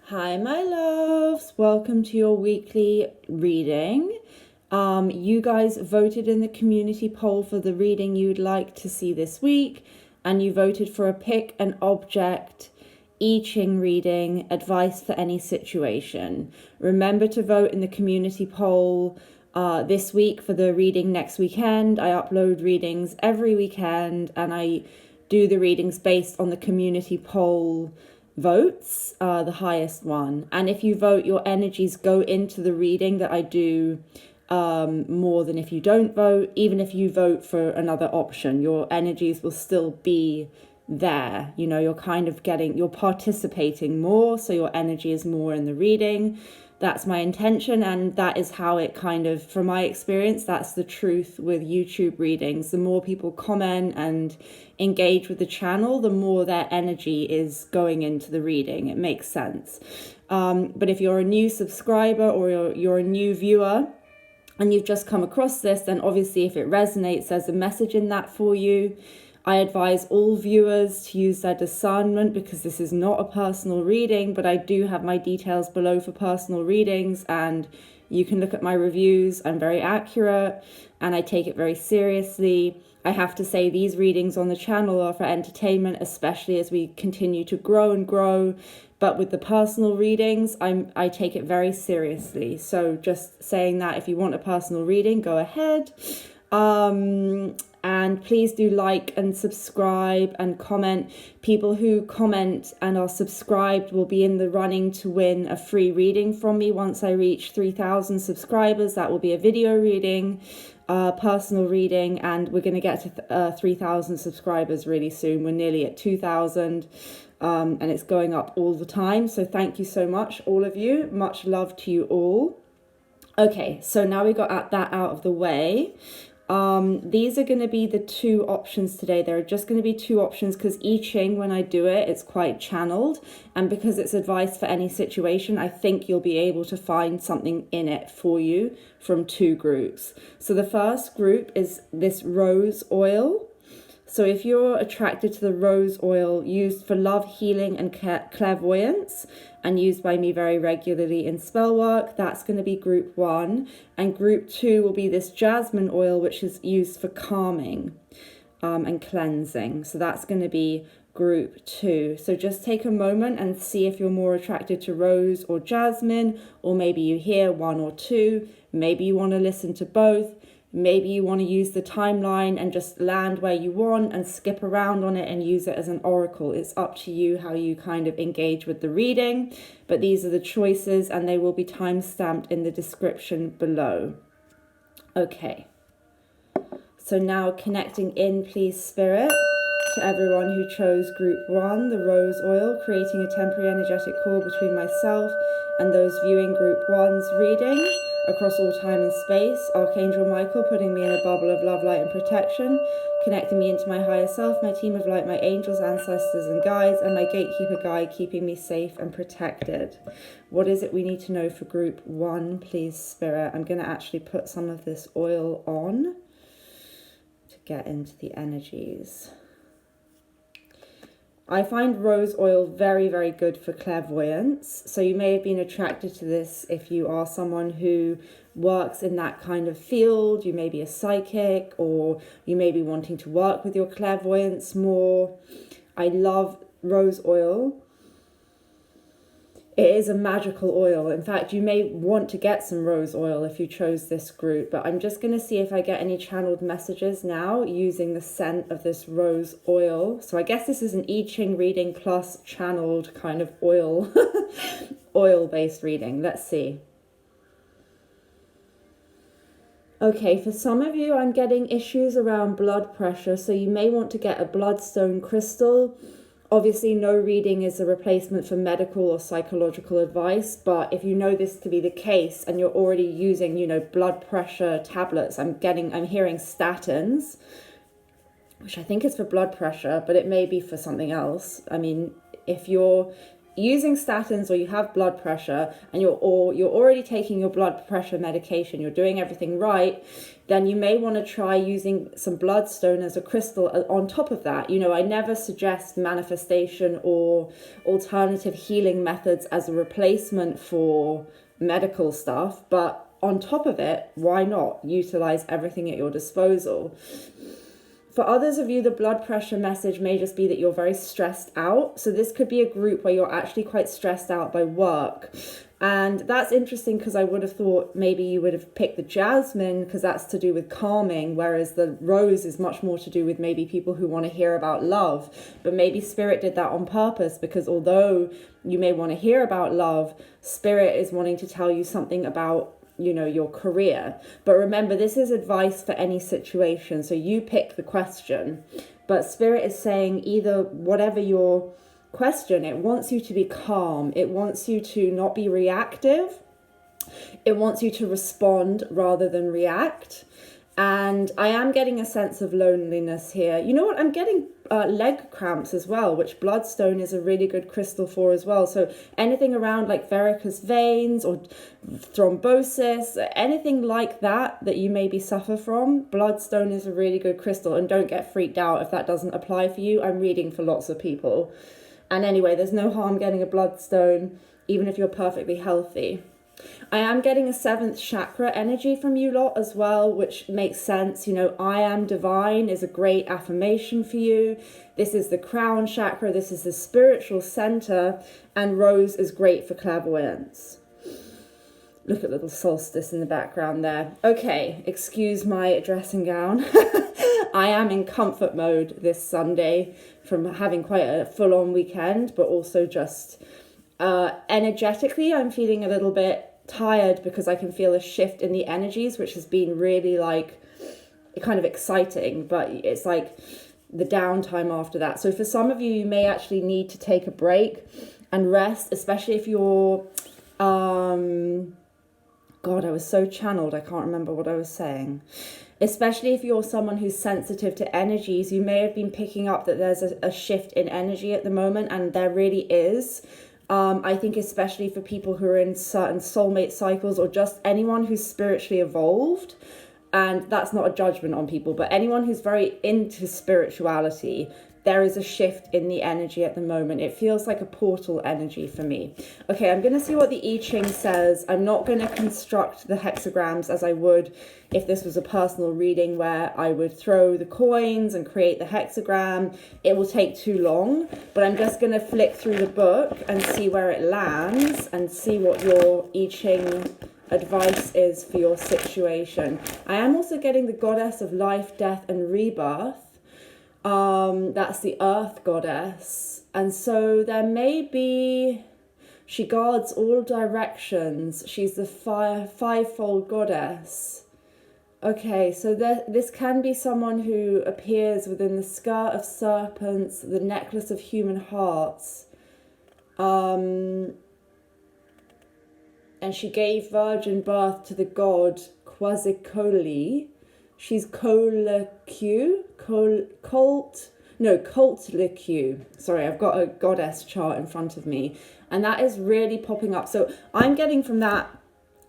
Hi, my loves. Welcome to your weekly reading. You guys voted in the community poll for the reading you'd like to see this week, and you voted for a pick an object, Ching reading, advice for any situation. Remember to vote in the community poll this week for the reading next weekend. I upload readings every weekend, and I do the readings based on the community poll votes, the highest one. And if you vote, your energies go into the reading that I do more than if you don't vote. Even if you vote for another option, your energies will still be there. You know, you're participating more, so your energy is more in the reading. That's my intention, and that is how it kind of, from my experience, that's the truth with YouTube readings. The more people comment and engage with the channel, the more their energy is going into the reading. It makes sense. But if you're a new subscriber or you're a new viewer and you've just come across this, then obviously if it resonates, there's a message in that for you. I advise all viewers to use their discernment because this is not a personal reading, but I do have my details below for personal readings, and you can look at my reviews. I'm very accurate and I take it very seriously. I have to say these readings on the channel are for entertainment, especially as we continue to grow and grow. But with the personal readings, I take it very seriously. So just saying that, if you want a personal reading, go ahead. And please do like and subscribe and comment. People who comment and are subscribed will be in the running to win a free reading from me once I reach 3,000 subscribers. That will be a video reading, personal reading, and we're going to get to 3,000 subscribers really soon. We're nearly at 2,000, and it's going up all the time. So thank you so much, all of you. Much love to you all. Okay, so now we got that out of the way. These are going to be the two options today. There are just going to be two options because I Ching, when I do it, it's quite channeled, and because it's advice for any situation, I think you'll be able to find something in it for you from two groups. So the first group is this rose oil. So if you're attracted to the rose oil, used for love, healing, and clairvoyance, and used by me very regularly in spell work, that's going to be group 1. And group 2 will be this jasmine oil, which is used for calming and cleansing. So that's going to be group 2. So just take a moment and see if you're more attracted to rose or jasmine, or maybe you hear one or two. Maybe you want to listen to both. Maybe you want to use the timeline and just land where you want and skip around on it and use it as an oracle. It's up to you how you kind of engage with the reading, but these are the choices and they will be time-stamped in the description below. Okay, so now connecting in, please, Spirit, to everyone who chose group 1, the rose oil, creating a temporary energetic cord between myself and those viewing group 1's reading across all time and space. Archangel Michael putting me in a bubble of love, light and protection, connecting me into my higher self, my team of light, my angels, ancestors and guides, and my gatekeeper guide, keeping me safe and protected. What is it we need to know for group 1, please, Spirit? I'm going to actually put some of this oil on to get into the energies. I find rose oil very, very good for clairvoyance. So you may have been attracted to this if you are someone who works in that kind of field. You may be a psychic, or you may be wanting to work with your clairvoyance more. I love rose oil. It is a magical oil. In fact, you may want to get some rose oil if you chose this group, but I'm just going to see if I get any channeled messages now using the scent of this rose oil. So I guess this is an I Ching reading plus channeled kind of oil, oil-based reading. Let's see. Okay, for some of you, I'm getting issues around blood pressure, so you may want to get a bloodstone crystal. Obviously, no reading is a replacement for medical or psychological advice, but if you know this to be the case and you're already using, blood pressure tablets, I'm hearing statins, which I think is for blood pressure, but it may be for something else. I mean, if you're using statins or you have blood pressure and you're already taking your blood pressure medication, you're doing everything right, then you may want to try using some bloodstone as a crystal on top of that. You know, I never suggest manifestation or alternative healing methods as a replacement for medical stuff, but on top of it, why not utilize everything at your disposal? For others of you, the blood pressure message may just be that you're very stressed out. So this could be a group where you're actually quite stressed out by work. And that's interesting because I would have thought maybe you would have picked the jasmine because that's to do with calming, whereas the rose is much more to do with maybe people who want to hear about love. But maybe Spirit did that on purpose because although you may want to hear about love, Spirit is wanting to tell you something about, you know, your career. But remember, this is advice for any situation, so you pick the question. But Spirit is saying either whatever your question, it wants you to be calm, it wants you to not be reactive, it wants you to respond rather than react. And I am getting a sense of loneliness here. You know what? I'm getting leg cramps as well, which bloodstone is a really good crystal for as well. So anything around like varicose veins or thrombosis, anything like that you maybe suffer from, bloodstone is a really good crystal. And don't get freaked out if that doesn't apply for you. I'm reading for lots of people. And anyway, there's no harm getting a bloodstone, even if you're perfectly healthy. I am getting a 7th chakra energy from you lot as well, which makes sense. You know, I am divine is a great affirmation for you. This is the crown chakra. This is the spiritual center. And rose is great for clairvoyance. Look at little solstice in the background there. Okay, excuse my dressing gown. I am in comfort mode this Sunday from having quite a full-on weekend, but also just energetically, I'm feeling a little bit tired because I can feel a shift in the energies, which has been really like kind of exciting, but it's like the downtime after that. So for some of you, you may actually need to take a break and rest, especially if you're, God, I was so channeled, I can't remember what I was saying. Especially if you're someone who's sensitive to energies, you may have been picking up that there's a shift in energy at the moment, and there really is. I think especially for people who are in certain soulmate cycles or just anyone who's spiritually evolved, and that's not a judgment on people, but anyone who's very into spirituality, there is a shift in the energy at the moment. It feels like a portal energy for me. Okay, I'm going to see what the I Ching says. I'm not going to construct the hexagrams as I would if this was a personal reading where I would throw the coins and create the hexagram. It will take too long, but I'm just going to flick through the book and see where it lands and see what your I Ching advice is for your situation. I am also getting the goddess of life, death, and rebirth. That's the earth goddess. And so there may be, she guards all directions. She's the fivefold goddess. Okay, so this can be someone who appears within the skirt of serpents, the necklace of human hearts. And she gave virgin birth to the god Quasicoly. She's Colt-Licu. Sorry, I've got a goddess chart in front of me. And that is really popping up. So I'm getting from that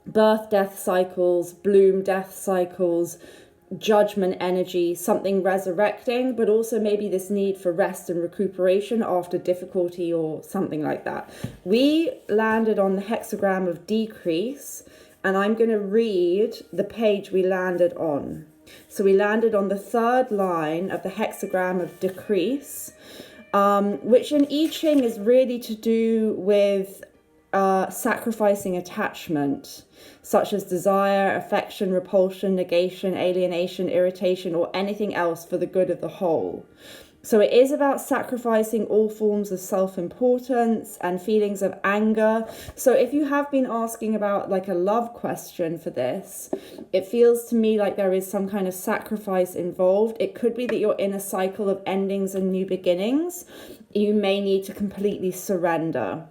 birth, death cycles, bloom, death cycles, judgment energy, something resurrecting, but also maybe this need for rest and recuperation after difficulty or something like that. We landed on the hexagram of decrease, and I'm going to read the page we landed on. So we landed on the 3rd line of the hexagram of decrease, which in I Ching is really to do with sacrificing attachment, such as desire, affection, repulsion, negation, alienation, irritation, or anything else for the good of the whole. So it is about sacrificing all forms of self-importance and feelings of anger. So if you have been asking about like a love question for this, it feels to me like there is some kind of sacrifice involved. It could be that you're in a cycle of endings and new beginnings. You may need to completely surrender.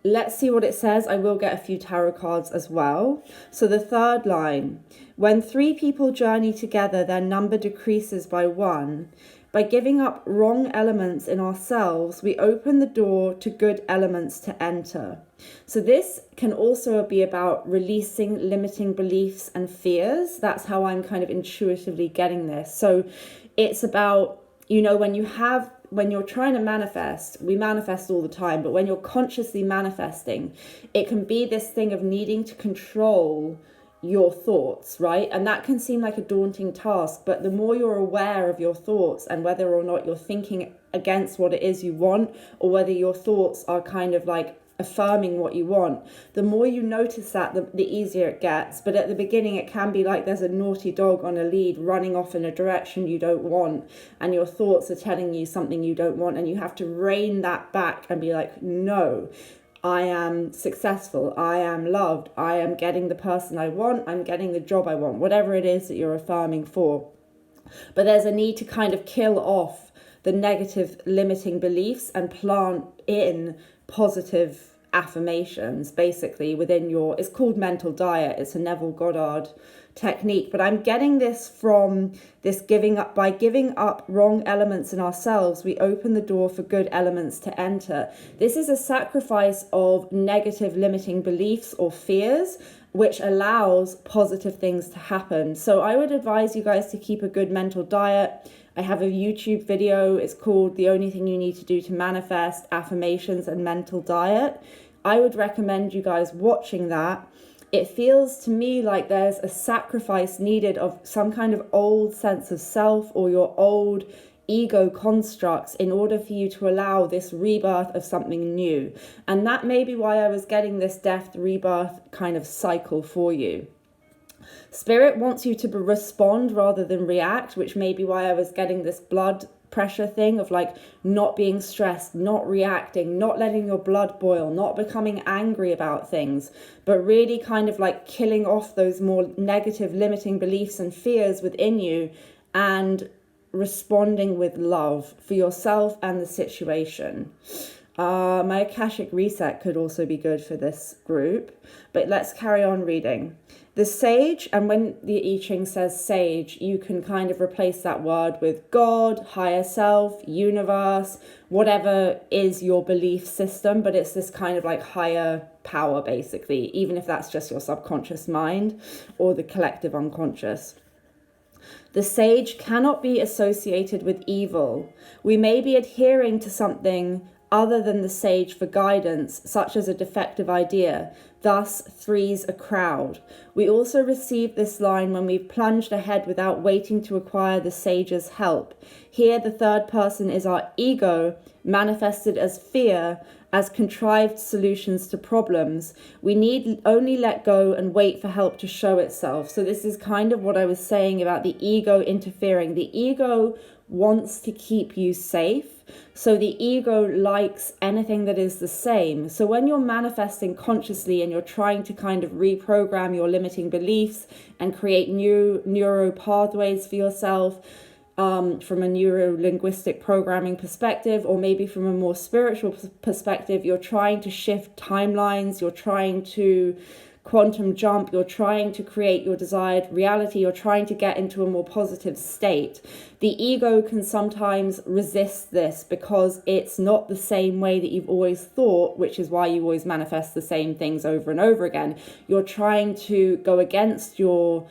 Let's see what it says. I will get a few tarot cards as well. So the 3rd line, when 3 people journey together, their number decreases by 1. By giving up wrong elements in ourselves, we open the door to good elements to enter. So this can also be about releasing limiting beliefs and fears. That's how I'm kind of intuitively getting this. So it's about, when you're trying to manifest, we manifest all the time, but when you're consciously manifesting, it can be this thing of needing to control your thoughts, right? And that can seem like a daunting task, but the more you're aware of your thoughts and whether or not you're thinking against what it is you want, or whether your thoughts are kind of like affirming what you want, the more you notice that, the easier it gets. But at the beginning, it can be like there's a naughty dog on a lead running off in a direction you don't want, and your thoughts are telling you something you don't want, and you have to rein that back and be like, no, I am successful, I am loved, I am getting the person I want, I'm getting the job I want, whatever it is that you're affirming for. But there's a need to kind of kill off the negative limiting beliefs and plant in positive affirmations, basically, within it's called mental diet. It's a Neville Goddard technique, but I'm getting this from this by giving up wrong elements in ourselves, we open the door for good elements to enter. This is a sacrifice of negative limiting beliefs or fears, which allows positive things to happen. So I would advise you guys to keep a good mental diet. I have a YouTube video. It's called The Only Thing You Need to Do to Manifest Affirmations and Mental Diet. I would recommend you guys watching that. It feels to me like there's a sacrifice needed of some kind of old sense of self or your old ego constructs in order for you to allow this rebirth of something new. And that may be why I was getting this death rebirth kind of cycle for you. Spirit wants you to respond rather than react, which may be why I was getting this blood pressure thing of like not being stressed, not reacting, not letting your blood boil, not becoming angry about things, but really kind of like killing off those more negative limiting beliefs and fears within you and responding with love for yourself and the situation. My Akashic reset could also be good for this group, but let's carry on reading. The sage, and when the I Ching says sage, you can kind of replace that word with God, higher self, universe, whatever is your belief system, but it's this kind of like higher power, basically, even if that's just your subconscious mind or the collective unconscious. The sage cannot be associated with evil. We may be adhering to something other than the sage for guidance, such as a defective idea, thus threes a crowd. We also receive this line when we've plunged ahead without waiting to acquire the sage's help. Here the third person is our ego, manifested as fear, as contrived solutions to problems. We need only let go and wait for help to show itself. So this is kind of what I was saying about the ego interfering. The ego wants to keep you safe. So the ego likes anything that is the same. So when you're manifesting consciously and you're trying to kind of reprogram your limiting beliefs and create new neuro pathways for yourself, from a neuro-linguistic programming perspective, or maybe from a more spiritual perspective, you're trying to shift timelines, you're trying to quantum jump, you're trying to create your desired reality, you're trying to get into a more positive state. The ego can sometimes resist this because it's not the same way that you've always thought, which is why you always manifest the same things over and over again. You're trying to go against your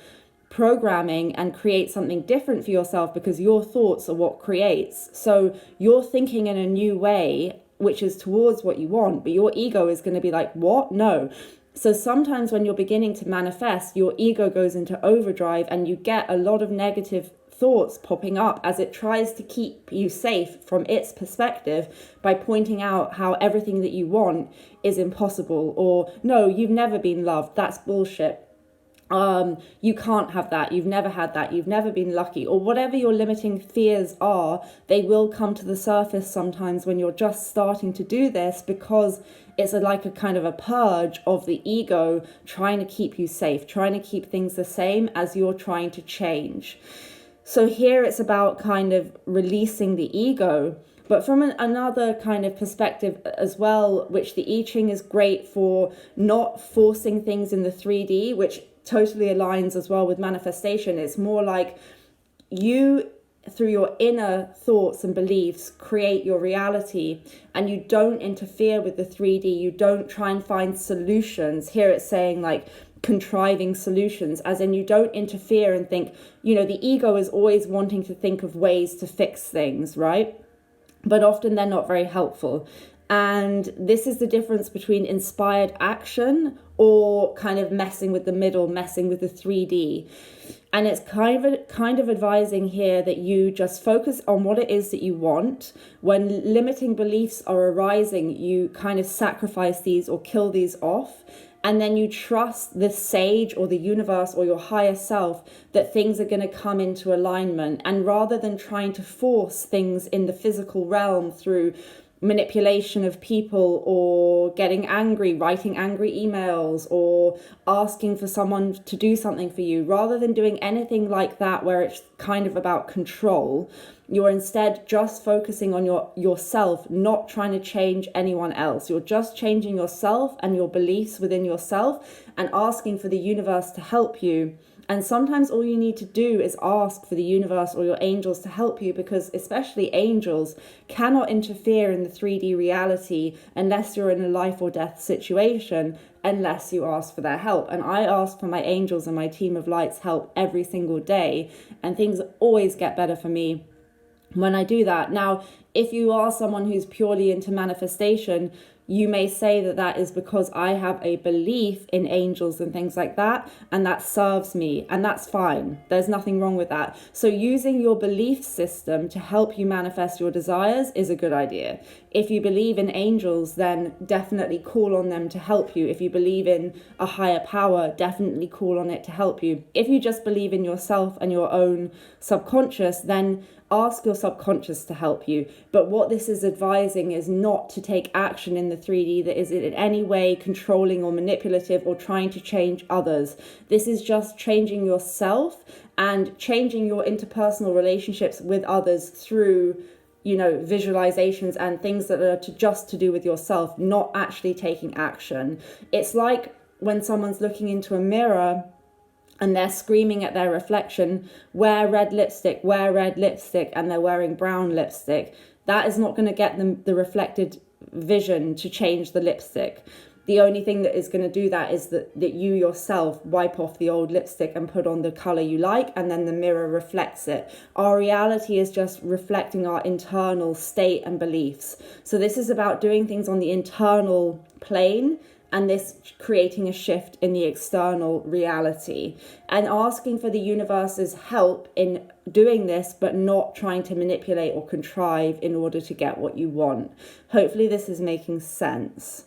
programming and create something different for yourself because your thoughts are what creates. So you're thinking in a new way, which is towards what you want, but your ego is going to be like, what? No. So sometimes when you're beginning to manifest, your ego goes into overdrive and you get a lot of negative thoughts popping up as it tries to keep you safe from its perspective by pointing out how everything that you want is impossible, or no, you've never been loved, that's bullshit. You can't have that, you've never had that, you've never been lucky, or whatever your limiting fears are. They will come to the surface sometimes when you're just starting to do this, because it's like a kind of a purge of the ego trying to keep you safe, trying to keep things the same as you're trying to change. So here it's about kind of releasing the ego, but from another kind of perspective as well, which the I Ching is great for, not forcing things in the 3D, which totally aligns as well with manifestation. It's more like you through your inner thoughts and beliefs, create your reality, and you don't interfere with the 3D. You don't try and find solutions. Here it's saying like contriving solutions, as in you don't interfere and think, the ego is always wanting to think of ways to fix things, right? But often they're not very helpful. And this is the difference between inspired action or kind of messing with the middle, messing with the 3D. And it's kind of advising here that you just focus on what it is that you want. When limiting beliefs are arising, you kind of sacrifice these or kill these off. And then you trust the sage or the universe or your higher self that things are going to come into alignment. And rather than trying to force things in the physical realm through manipulation of people or getting angry, writing angry emails or asking for someone to do something for you, rather than doing anything like that where it's kind of about control, you're instead just focusing on yourself, not trying to change anyone else. You're just changing yourself and your beliefs within yourself and asking for the universe to help you. And sometimes all you need to do is ask for the universe or your angels to help you, because especially angels cannot interfere in the 3D reality unless you're in a life or death situation, unless you ask for their help. And I ask for my angels and my team of lights help every single day, and things always get better for me when I do that. Now, if you are someone who's purely into manifestation, you may say that that is because I have a belief in angels and things like that, and that serves me, and that's fine. There's nothing wrong with that. So using your belief system to help you manifest your desires is a good idea. If you believe in angels, then definitely call on them to help you. If you believe in a higher power, definitely call on it to help you. If you just believe in yourself and your own subconscious, then ask your subconscious to help you. But what this is advising is not to take action in the 3D that is in any way controlling or manipulative or trying to change others. This is just changing yourself and changing your interpersonal relationships with others through, visualizations and things that are just to do with yourself, not actually taking action. It's like when someone's looking into a mirror and they're screaming at their reflection, wear red lipstick, and they're wearing brown lipstick. That is not going to get them the reflected vision to change the lipstick. The only thing that is going to do that is that you yourself wipe off the old lipstick and put on the color you like, and then the mirror reflects it. Our reality is just reflecting our internal state and beliefs. So this is about doing things on the internal plane, and this creating a shift in the external reality, and asking for the universe's help in doing this, but not trying to manipulate or contrive in order to get what you want. Hopefully this is making sense.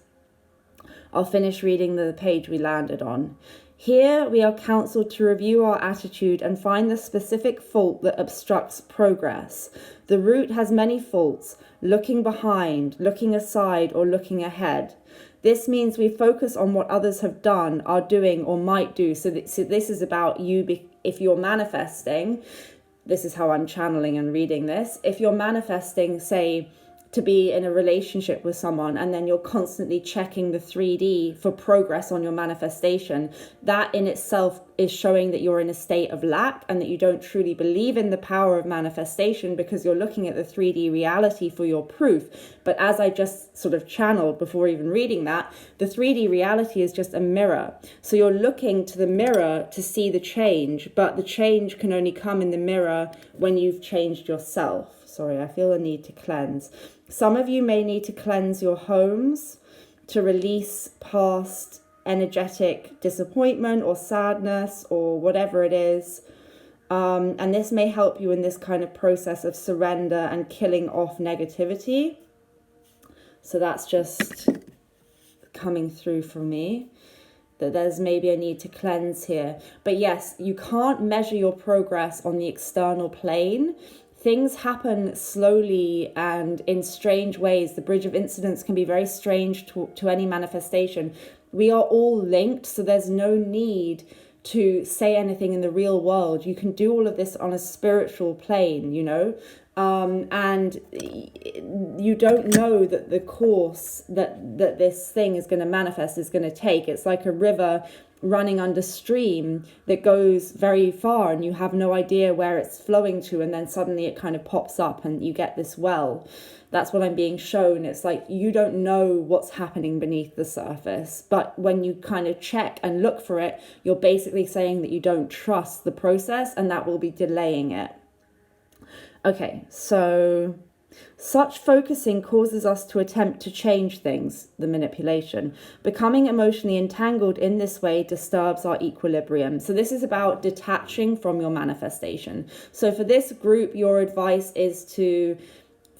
I'll finish reading the page we landed on. Here we are counseled to review our attitude and find the specific fault that obstructs progress. The root has many faults: looking behind, looking aside, or looking ahead. This means we focus on what others have done, are doing, or might do. So this is about you. If you're manifesting, this is how I'm channeling and reading this. If you're manifesting, say, to be in a relationship with someone, and then you're constantly checking the 3D for progress on your manifestation, that in itself is showing that you're in a state of lack and that you don't truly believe in the power of manifestation, because you're looking at the 3D reality for your proof. But as I just sort of channeled before even reading that, the 3D reality is just a mirror. So you're looking to the mirror to see the change, but the change can only come in the mirror when you've changed yourself. Sorry, I feel a need to cleanse. Some of you may need to cleanse your homes to release past energetic disappointment or sadness or whatever it is. And this may help you in this kind of process of surrender and killing off negativity. So that's just coming through for me, that there's maybe a need to cleanse here. But yes, you can't measure your progress on the external plane. Things happen slowly and in strange ways. The bridge of incidents can be very strange to any manifestation. We are all linked, so there's no need to say anything in the real world. You can do all of this on a spiritual plane, And you don't know that the course that this thing is going to manifest is going to take. It's like a river running under stream that goes very far, and you have no idea where it's flowing to, and then suddenly it kind of pops up and you get this well. That's what I'm being shown. It's like you don't know what's happening beneath the surface, but when you kind of check and look for it, you're basically saying that you don't trust the process, and that will be delaying it. Okay, so such focusing causes us to attempt to change things, the manipulation. Becoming emotionally entangled in this way disturbs our equilibrium. So this is about detaching from your manifestation. So for this group, your advice is to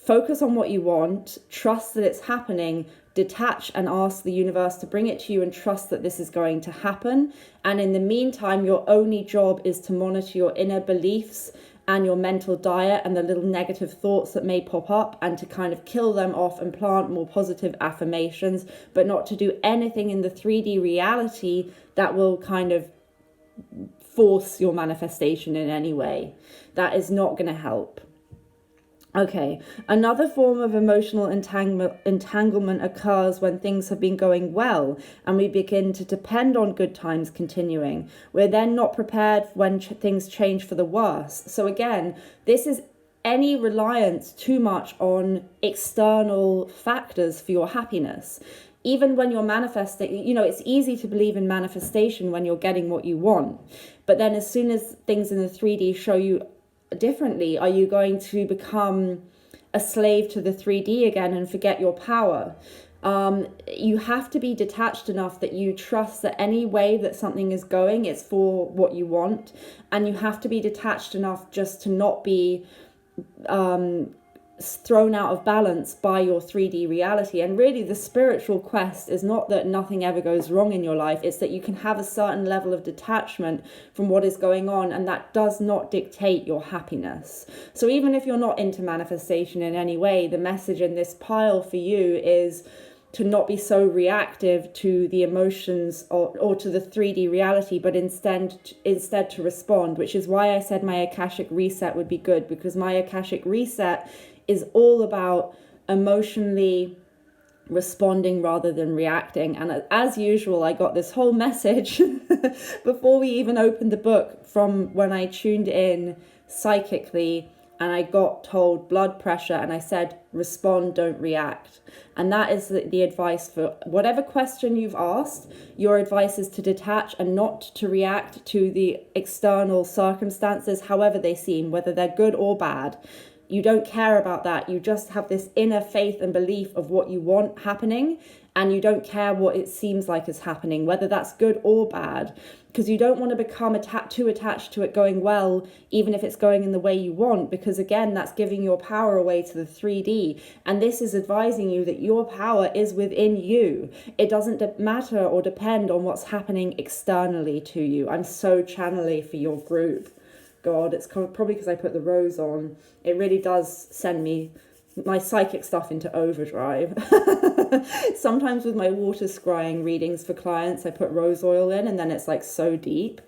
focus on what you want, trust that it's happening, detach and ask the universe to bring it to you, and trust that this is going to happen. And in the meantime, your only job is to monitor your inner beliefs and your mental diet and the little negative thoughts that may pop up, and to kind of kill them off and plant more positive affirmations, but not to do anything in the 3D reality that will kind of force your manifestation in any way. That is not going to help. Okay, another form of emotional entanglement occurs when things have been going well and we begin to depend on good times continuing. We're then not prepared when things change for the worse. So again, this is any reliance too much on external factors for your happiness. Even when you're manifesting, it's easy to believe in manifestation when you're getting what you want. But then as soon as things in the 3D show you differently, are you going to become a slave to the 3D again and forget your power? You have to be detached enough that you trust that any way that something is going, it's for what you want. And you have to be detached enough just to not be thrown out of balance by your 3D reality. And really the spiritual quest is not that nothing ever goes wrong in your life, it's that you can have a certain level of detachment from what is going on, and that does not dictate your happiness. So even if you're not into manifestation in any way, the message in this pile for you is to not be so reactive to the emotions or to the 3D reality, but instead to respond, which is why I said my Akashic reset would be good, because my Akashic reset is all about emotionally responding rather than reacting. And as usual, I got this whole message before we even opened the book from when I tuned in psychically, and I got told blood pressure, and I said, respond, don't react. And that is the advice for whatever question you've asked. Your advice is to detach and not to react to the external circumstances, however they seem, whether they're good or bad. You don't care about that. You just have this inner faith and belief of what you want happening, and you don't care what it seems like is happening, whether that's good or bad, because you don't want to become too attached to it going well, even if it's going in the way you want, because again, that's giving your power away to the 3D. And this is advising you that your power is within you. It doesn't matter or depend on what's happening externally to you. I'm so channeling for your group. God, it's probably because I put the rose on. It really does send my psychic stuff into overdrive. Sometimes with my water scrying readings for clients, I put rose oil in, and then it's like so deep.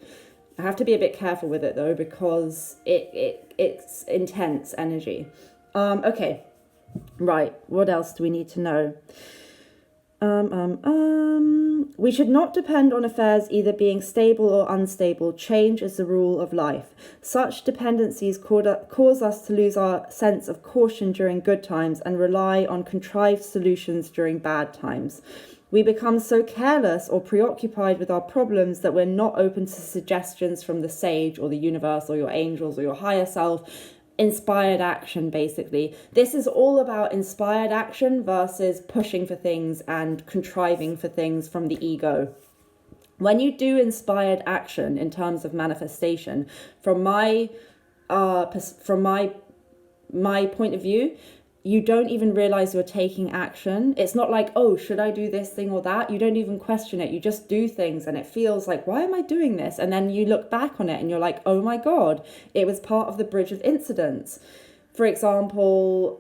I have to be a bit careful with it though, because it's intense energy. Okay, right. What else do we need to know? We should not depend on affairs either being stable or unstable. Change is the rule of life. Such dependencies cause us to lose our sense of caution during good times and rely on contrived solutions during bad times. We become so careless or preoccupied with our problems that we're not open to suggestions from the sage or the universe or your angels or your higher self. Inspired action, basically. This is all about inspired action versus pushing for things and contriving for things from the ego. When you do inspired action in terms of manifestation, from my point of view, you don't even realize you're taking action. It's not like, oh, should I do this thing or that? You don't even question it. You just do things, and it feels like, why am I doing this? And then you look back on it and you're like, oh my God, it was part of the bridge of incidents. For example,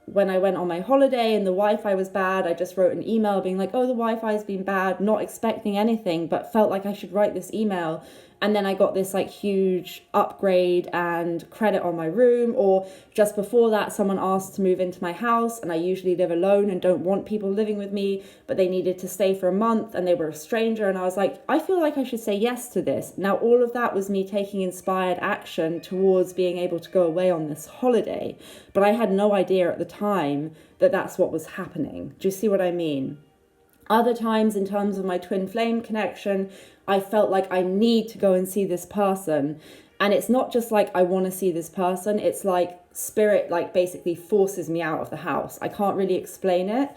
when I went on my holiday and the Wi-Fi was bad, I just wrote an email being like, oh, the Wi-Fi has been bad, not expecting anything, but felt like I should write this email. and then I got this like huge upgrade and credit on my room. Or just before that, someone asked to move into my house, and I usually live alone and don't want people living with me, but they needed to stay for a month and they were a stranger, and I was like, I feel like I should say yes to this. Now all of that was me taking inspired action towards being able to go away on this holiday, but I had no idea at the time that that's what was happening. Do you see what I mean? Other times, in terms of my twin flame connection, I felt like I need to go and see this person. And it's not just like I want to see this person. It's like spirit like basically forces me out of the house. I can't really explain it.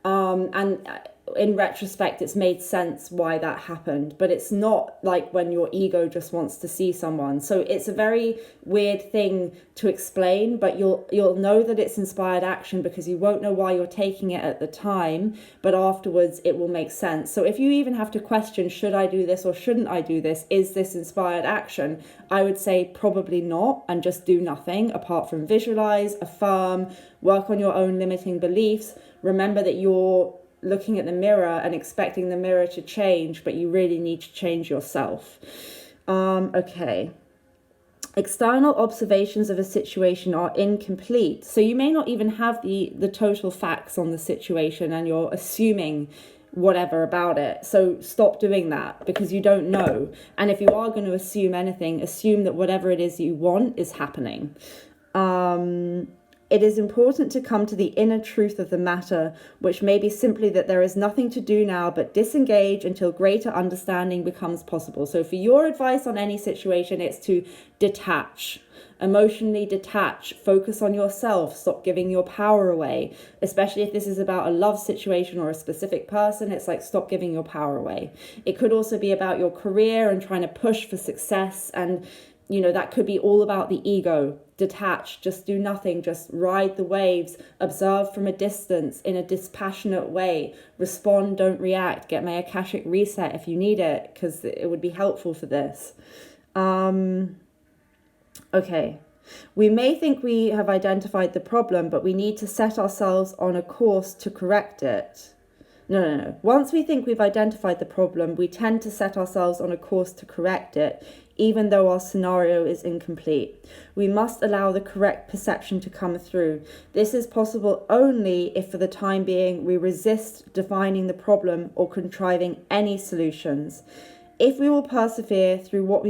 And in retrospect, it's made sense why that happened, but it's not like when your ego just wants to see someone. So it's a very weird thing to explain, but you'll know that it's inspired action because you won't know why you're taking it at the time, but afterwards it will make sense. So if you even have to question, should I do this or shouldn't I do this? Is this inspired action? I would say probably not, and just do nothing apart from visualize, affirm, work on your own limiting beliefs. Remember that you're looking at the mirror and expecting the mirror to change, but you really need to change yourself. Okay. External observations of a situation are incomplete. So you may not even have the total facts on the situation, and you're assuming whatever about it. So stop doing that, because you don't know. And if you are going to assume anything, assume that whatever it is you want is happening. It is important to come to the inner truth of the matter, which may be simply that there is nothing to do now but disengage until greater understanding becomes possible. So for your advice on any situation, it's to detach, emotionally detach, focus on yourself, stop giving your power away. Especially if this is about a love situation or a specific person, it's like stop giving your power away. It could also be about your career and trying to push for success, and that could be all about the ego. Detach, just do nothing, just ride the waves, observe from a distance in a dispassionate way, respond, don't react. Get my Akashic reset if you need it, because it would be helpful for this. Okay. We may think we have identified the problem, but we need to set ourselves on a course to correct it. No. Once we think we've identified the problem, we tend to set ourselves on a course to correct it, even though our scenario is incomplete. We must allow the correct perception to come through. This is possible only if for the time being we resist defining the problem or contriving any solutions. If we will persevere through what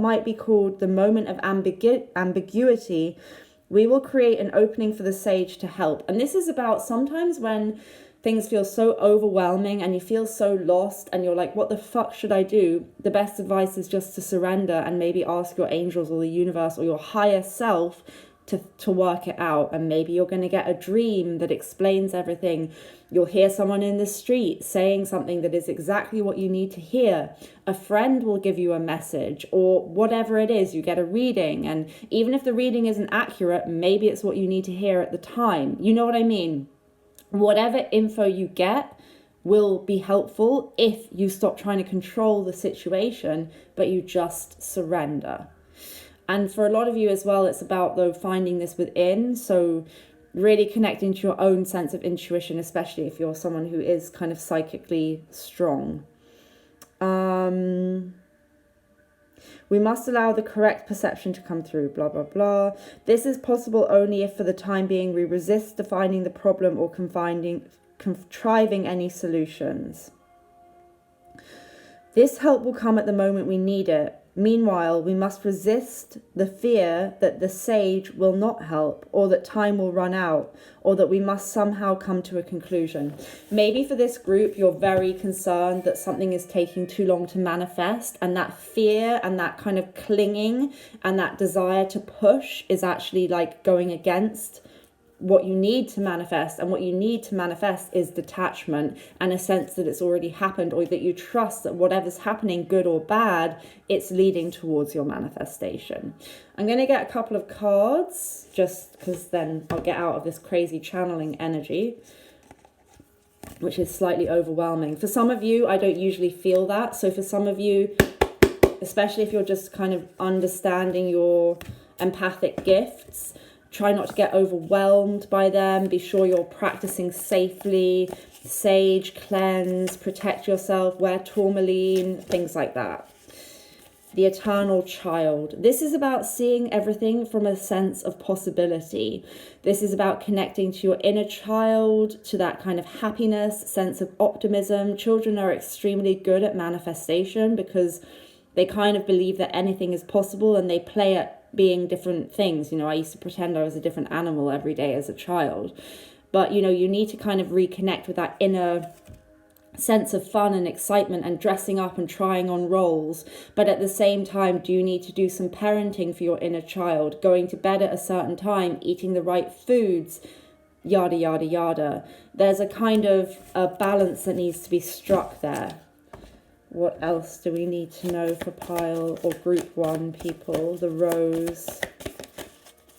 might be called the moment of ambiguity, we will create an opening for the sage to help. And this is about sometimes when things feel so overwhelming and you feel so lost and you're like, what the fuck should I do? The best advice is just to surrender and maybe ask your angels or the universe or your higher self to work it out. And maybe you're going to get a dream that explains everything. You'll hear someone in the street saying something that is exactly what you need to hear. A friend will give you a message, or whatever it is, you get a reading. And even if the reading isn't accurate, maybe it's what you need to hear at the time. You know what I mean? Whatever info you get will be helpful if you stop trying to control the situation, but you just surrender. And for a lot of you as well, it's about, though, finding this within. So really connecting to your own sense of intuition, especially if you're someone who is kind of psychically strong. We must allow the correct perception to come through, blah, blah, blah. This is possible only if for the time being we resist defining the problem or contriving any solutions. This help will come at the moment we need it. Meanwhile, we must resist the fear that the sage will not help, or that time will run out, or that we must somehow come to a conclusion. Maybe for this group, you're very concerned that something is taking too long to manifest, and that fear and that kind of clinging and that desire to push is actually like going against what you need to manifest. And what you need to manifest is detachment and a sense that it's already happened, or that you trust that whatever's happening, good or bad, it's leading towards your manifestation. I'm going to get a couple of cards just because then I'll get out of this crazy channeling energy, which is slightly overwhelming. For some of you, I don't usually feel that. So for some of you, especially if you're just kind of understanding your empathic gifts, try not to get overwhelmed by them. Be sure you're practicing safely. Sage, cleanse, protect yourself, wear tourmaline, things like that. the eternal child. This is about seeing everything from a sense of possibility. This is about connecting to your inner child, to that kind of happiness, sense of optimism. Children are extremely good at manifestation because they kind of believe that anything is possible, and they play at being different things. You know, I used to pretend I was a different animal every day as a child. But, you know, you need to kind of reconnect with that inner sense of fun and excitement and dressing up and trying on roles. But at the same time, do you need to do some parenting for your inner child, going to bed at a certain time, eating the right foods, yada, yada, yada. There's a kind of a balance that needs to be struck there. What else do we need to know for pile or group 1 people? The rose.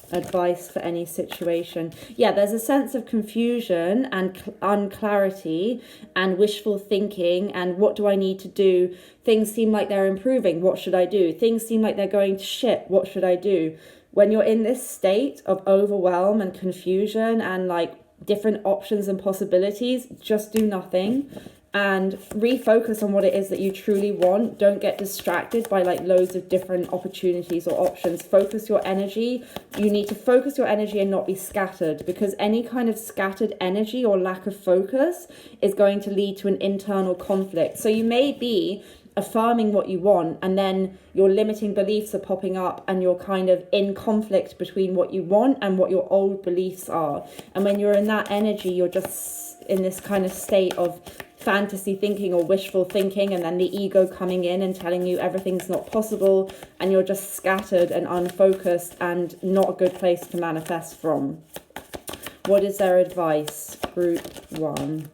Advice for any situation. Yeah, there's a sense of confusion and unclarity and wishful thinking and what do I need to do? Things seem like they're improving. What should I do? Things seem like they're going to shit. What should I do? When you're in this state of overwhelm and confusion and like different options and possibilities, just do nothing and refocus on what it is that you truly want. Don't get distracted by like loads of different opportunities or options. Focus your energy. You need to focus your energy and not be scattered, because any kind of scattered energy or lack of focus is going to lead to an internal conflict. So you may be affirming what you want, and then your limiting beliefs are popping up and you're kind of in conflict between what you want and what your old beliefs are. And when you're in that energy, you're just in this kind of state of fantasy thinking or wishful thinking, and then the ego coming in and telling you everything's not possible, and you're just scattered and unfocused and not a good place to manifest from. What is their advice? Group 1.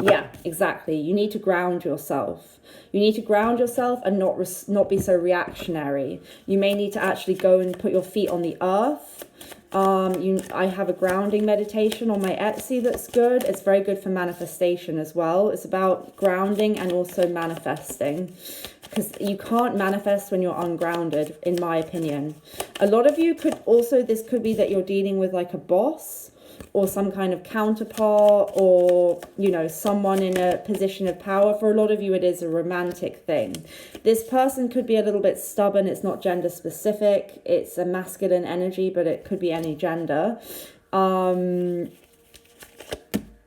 Yeah, exactly. You need to ground yourself. You need to ground yourself and not be so reactionary. You may need to actually go and put your feet on the earth. I have a grounding meditation on my Etsy that's good. It's very good for manifestation as well. It's about grounding and also manifesting, because you can't manifest when you're ungrounded, in my opinion. A lot of you could also, this could be that you're dealing with like a boss or some kind of counterpart, or, you know, someone in a position of power. For a lot of you, it is a romantic thing. This person could be a little bit stubborn. It's not gender specific. It's a masculine energy, but it could be any gender.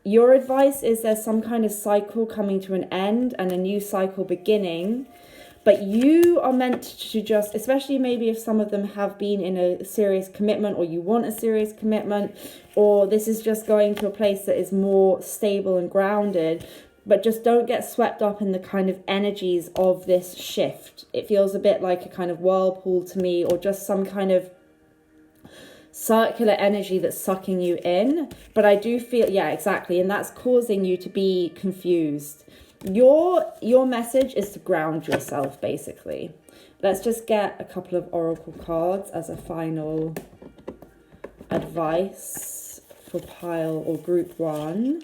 Your advice is there's some kind of cycle coming to an end and a new cycle beginning. But you are meant to just, especially maybe if some of them have been in a serious commitment, or you want a serious commitment, or this is just going to a place that is more stable and grounded, but just don't get swept up in the kind of energies of this shift. It feels a bit like a kind of whirlpool to me, or just some kind of circular energy that's sucking you in. But I do feel, yeah, exactly. And that's causing you to be confused. Your message is to ground yourself, basically. Let's just get a couple of oracle cards as a final advice for pile or group 1.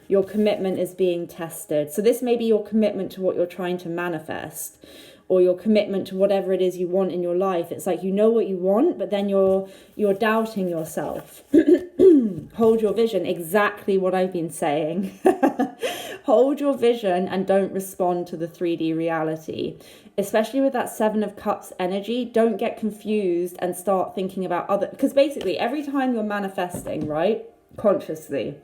Your commitment is being tested. So this may be your commitment to what you're trying to manifest, or your commitment to whatever it is you want in your life. It's like you know what you want, but then you're doubting yourself. Hold your vision. Exactly what I've been saying. Hold your vision and don't respond to the 3D reality. Especially with that 7 of Cups energy, don't get confused and start thinking about other... Because basically, every time you're manifesting, right, consciously,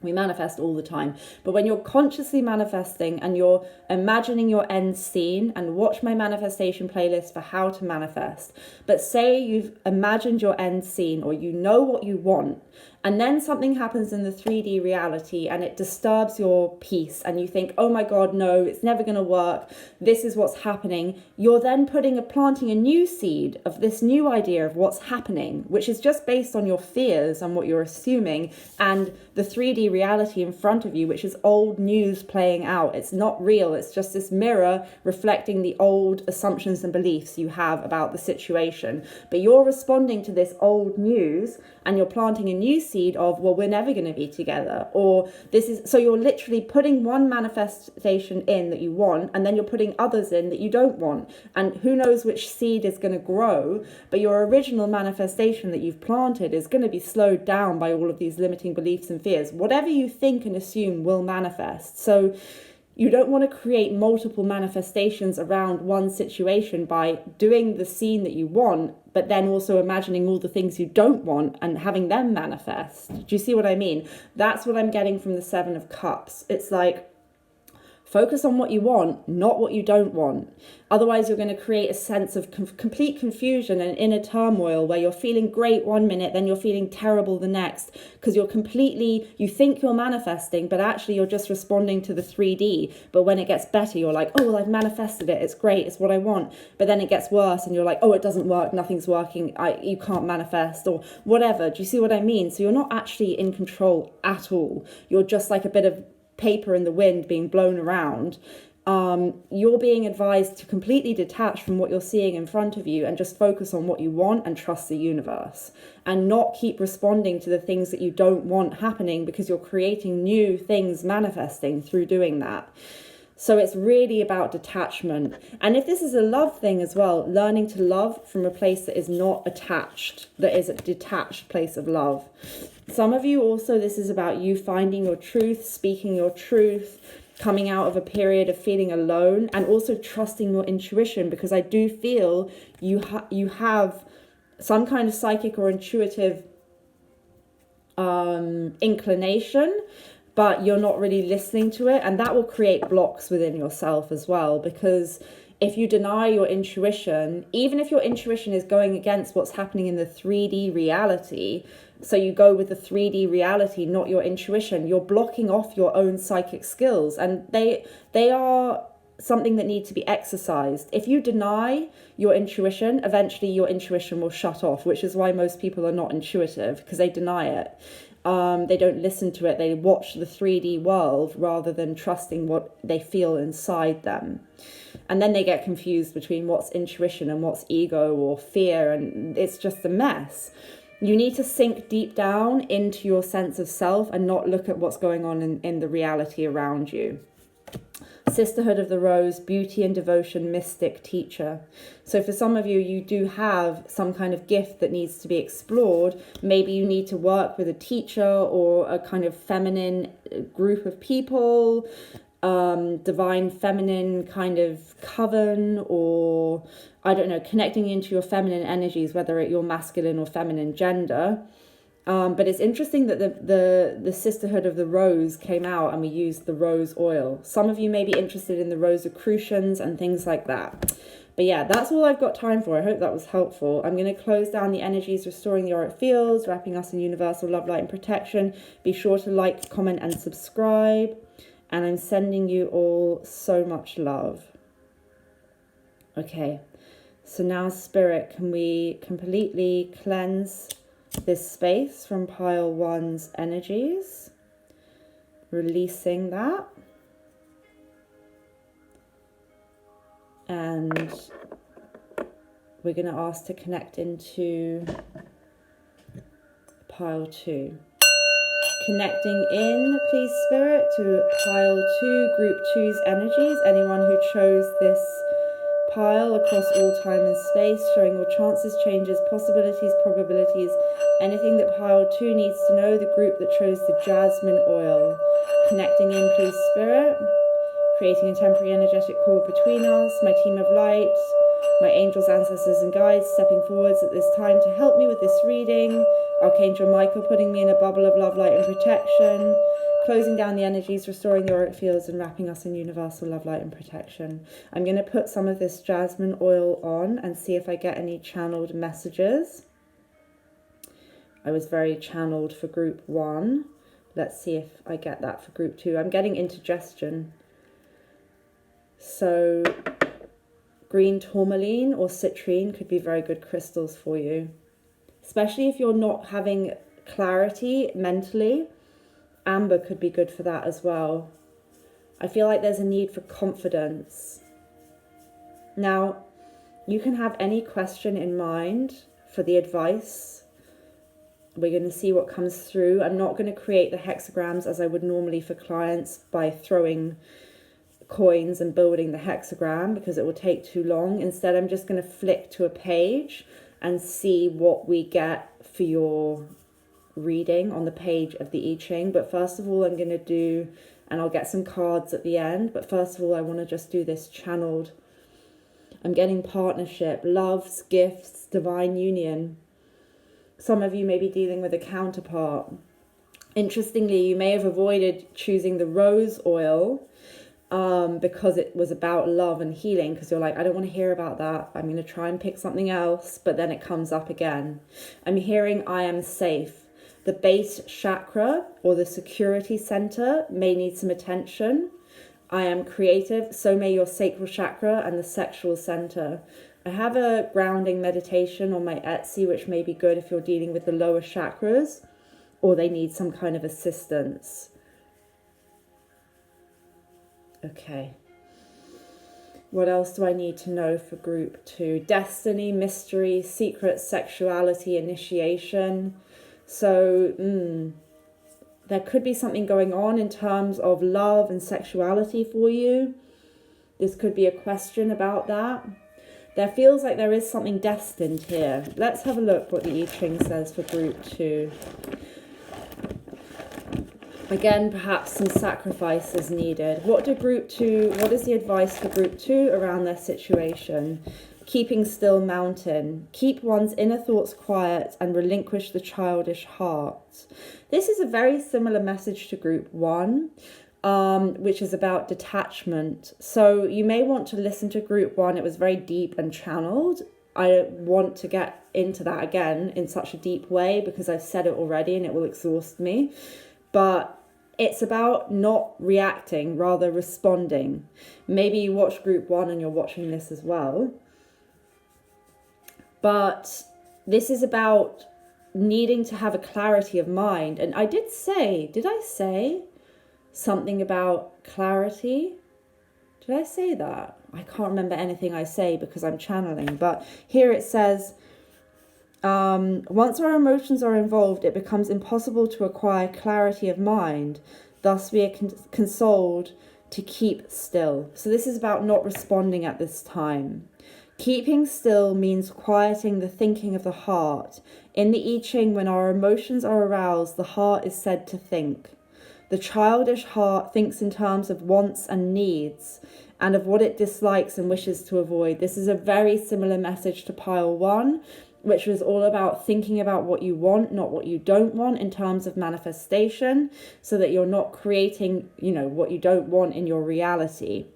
we manifest all the time. But when you're consciously manifesting and you're imagining your end scene, and watch my manifestation playlist for how to manifest. But say you've imagined your end scene, or you know what you want, and then something happens in the 3D reality and it disturbs your peace, and you think, oh my God, no, it's never going to work. This is what's happening. You're then planting a new seed of this new idea of what's happening, which is just based on your fears and what you're assuming, and the 3D reality in front of you, which is old news playing out. It's not real. It's just this mirror reflecting the old assumptions and beliefs you have about the situation. But you're responding to this old news, and you're planting a new seed of, well, we're never going to be together, or this is... So you're literally putting one manifestation in that you want, and then you're putting others in that you don't want, and who knows which seed is going to grow. But your original manifestation that you've planted is going to be slowed down by all of these limiting beliefs and fears. Whatever you think and assume will manifest. So You don't want to create multiple manifestations around one situation by doing the scene that you want, but then also imagining all the things you don't want and having them manifest. Do you see what I mean? That's what I'm getting from the Seven of Cups. It's like, focus on what you want, not what you don't want. Otherwise, you're going to create a sense of complete confusion and inner turmoil where you're feeling great one minute, then you're feeling terrible the next, because you think you're manifesting, but actually you're just responding to the 3D. But when it gets better, you're like, oh, well, I've manifested it. It's great. It's what I want. But then it gets worse and you're like, oh, it doesn't work. Nothing's working. You can't manifest or whatever. Do you see what I mean? So you're not actually in control at all. You're just like a bit of paper in the wind being blown around. You're being advised to completely detach from what you're seeing in front of you and just focus on what you want and trust the universe, and not keep responding to the things that you don't want happening, because you're creating new things manifesting through doing that. So it's really about detachment. And if this is a love thing as well, learning to love from a place that is not attached, that is a detached place of love. Some of you also, this is about you finding your truth, speaking your truth, coming out of a period of feeling alone, and also trusting your intuition, because I do feel you have some kind of psychic or intuitive inclination, but you're not really listening to it, and that will create blocks within yourself as well. Because if you deny your intuition, even if your intuition is going against what's happening in the 3D reality, so you go with the 3D reality, not your intuition, you're blocking off your own psychic skills, and they are something that need to be exercised. If you deny your intuition, eventually your intuition will shut off, which is why most people are not intuitive, because they deny it. They don't listen to it. They watch the 3D world rather than trusting what they feel inside them. And then they get confused between what's intuition and what's ego or fear, and it's just a mess. You need to sink deep down into your sense of self and not look at what's going on in the reality around you. Sisterhood of the Rose, beauty and devotion, mystic, teacher. So for some of you, you do have some kind of gift that needs to be explored. Maybe you need to work with a teacher or a kind of feminine group of people, divine feminine kind of coven, or I don't know, connecting into your feminine energies, whether it's your masculine or feminine gender. But it's interesting that the Sisterhood of the Rose came out and we used the rose oil. Some of you may be interested in the Rosicrucians and things like that. But yeah, that's all I've got time for. I hope that was helpful. I'm going to close down the energies, restoring the auric fields, wrapping us in universal love, light and protection. Be sure to like, comment and subscribe. And I'm sending you all so much love. Okay, so now Spirit, can we completely cleanse this space from pile 1's energies, releasing that, and we're going to ask to connect into pile 2. Connecting in, please Spirit, to pile 2, group 2's energies. Anyone who chose this pile across all time and space, showing your chances, changes, possibilities, probabilities, anything that pile 2 needs to know. The group that chose the Jasmine Oil. Connecting in, please Spirit, creating a temporary energetic cord between us, my team of light, my angels, ancestors and guides stepping forwards at this time to help me with this reading. Archangel Michael putting me in a bubble of love, light and protection. Closing down the energies, restoring the auric fields and wrapping us in universal love, light and protection. I'm going to put some of this jasmine oil on and see if I get any channeled messages. I was very channeled for group 1. Let's see if I get that for group 2. I'm getting indigestion. So green tourmaline or citrine could be very good crystals for you, especially if you're not having clarity mentally. Amber could be good for that as well. I feel like there's a need for confidence. Now, you can have any question in mind for the advice. We're going to see what comes through. I'm not going to create the hexagrams as I would normally for clients by throwing coins and building the hexagram, because it will take too long. Instead, I'm just going to flick to a page and see what we get for your reading on the page of the I Ching. But first of all, I'm going to do, and I'll get some cards at the end, but first of all, I want to just do this channeled. I'm getting partnership, loves, gifts, divine union. Some of you may be dealing with a counterpart. Interestingly, you may have avoided choosing the rose oil because it was about love and healing, because you're like, I don't want to hear about that. I'm going to try and pick something else, but then it comes up again. I'm hearing I am safe. The base chakra or the security center may need some attention. I am creative, so may your sacral chakra and the sexual center. I have a grounding meditation on my Etsy, which may be good if you're dealing with the lower chakras or they need some kind of assistance. Okay. What else do I need to know for group 2? Destiny, mystery, secret, sexuality, initiation. So, there could be something going on in terms of love and sexuality for you. This could be a question about that. There feels like there is something destined here. Let's have a look what the I Ching says for group 2. Again, perhaps some sacrifice is needed. What is the advice for group 2 around their situation? Keeping still mountain. Keep one's inner thoughts quiet and relinquish the childish heart. This is a very similar message to group 1, which is about detachment. So you may want to listen to group 1. It was very deep and channeled. I don't want to get into that again in such a deep way because I've said it already and it will exhaust me. But it's about not reacting, rather responding. Maybe you watch group 1 and you're watching this as well. But this is about needing to have a clarity of mind. And did I say something about clarity? Did I say that? I can't remember anything I say because I'm channeling. But here it says, once our emotions are involved, it becomes impossible to acquire clarity of mind. Thus, we are consoled to keep still. So this is about not responding at this time. Keeping still means quieting the thinking of the heart. In the I Ching, when our emotions are aroused, the heart is said to think. The childish heart thinks in terms of wants and needs and of what it dislikes and wishes to avoid. This is a very similar message to pile 1, which was all about thinking about what you want, not what you don't want in terms of manifestation, so that you're not creating, what you don't want in your reality.